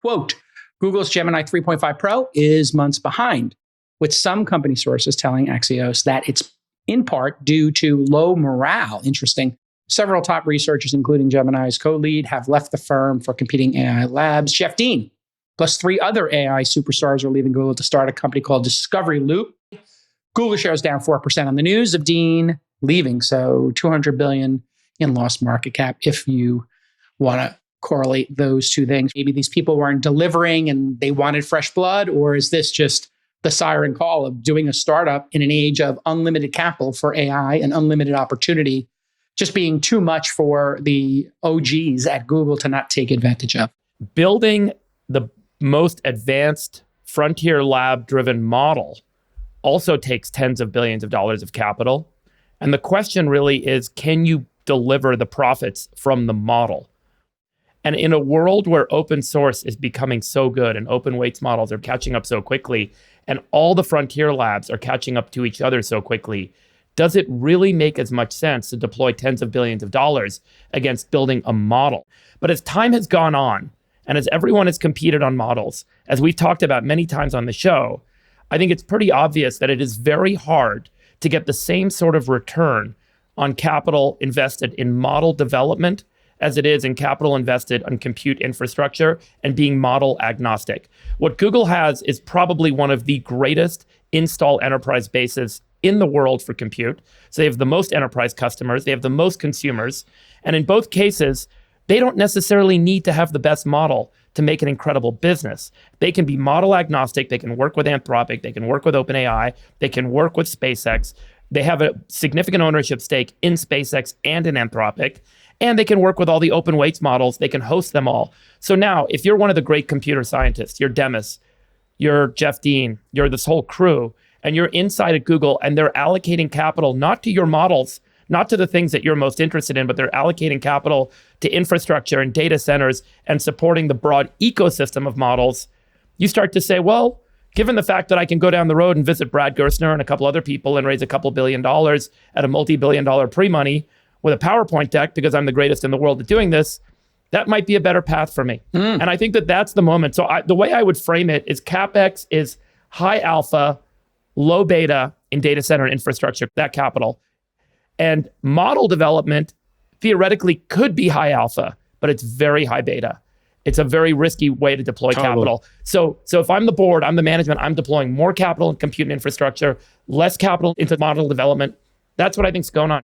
Quote, Google's Gemini 3.5 Pro is months behind, with some company sources telling Axios that it's in part due to low morale. Interesting. Several top researchers, including Gemini's co-lead, have left the firm for competing AI labs. Jeff Dean, plus 3 other AI superstars, are leaving Google to start a company called Discovery Loop. Google shares down 4% on the news of Dean leaving, so $200 billion in lost market cap if you want to correlate those two things. Maybe these people weren't delivering and they wanted fresh blood, or is this just the siren call of doing a startup in an age of unlimited capital for AI and unlimited opportunity just being too much for the OGs at Google to not take advantage of? Building the most advanced frontier lab-driven model also takes tens of billions of dollars of capital. And the question really is, can you deliver the profits from the model? And in a world where open source is becoming so good and open weights models are catching up so quickly, and all the frontier labs are catching up to each other so quickly, does it really make as much sense to deploy tens of billions of dollars against building a model? But as time has gone on, and as everyone has competed on models, as we've talked about many times on the show, I think it's pretty obvious that it is very hard to get the same sort of return on capital invested in model development as it is in capital invested on compute infrastructure and being model agnostic. What Google has is probably one of the greatest install enterprise bases in the world for compute. So they have the most enterprise customers, they have the most consumers, and in both cases, they don't necessarily need to have the best model to make an incredible business. They can be model agnostic, they can work with Anthropic, they can work with OpenAI, they can work with SpaceX. They have a significant ownership stake in SpaceX and in Anthropic, and they can work with all the open weights models. They can host them all. So now, if you're one of the great computer scientists, you're Demis, you're Jeff Dean, you're this whole crew, and you're inside at Google and they're allocating capital, not to your models, not to the things that you're most interested in, but they're allocating capital to infrastructure and data centers and supporting the broad ecosystem of models, you start to say, well, given the fact that I can go down the road and visit Brad Gerstner and a couple other people and raise a couple $1 billion at a multi-billion dollar pre-money with a PowerPoint deck because I'm the greatest in the world at doing this, that might be a better path for me. And I think that that's the moment. So the way I would frame it is CapEx is high alpha, low beta in data center infrastructure, that capital. And model development theoretically could be high alpha, but it's very high beta. It's a very risky way to deploy capital. So if I'm the board, I'm the management, I'm deploying more capital in compute and infrastructure, less capital into model development. That's what I think's going on.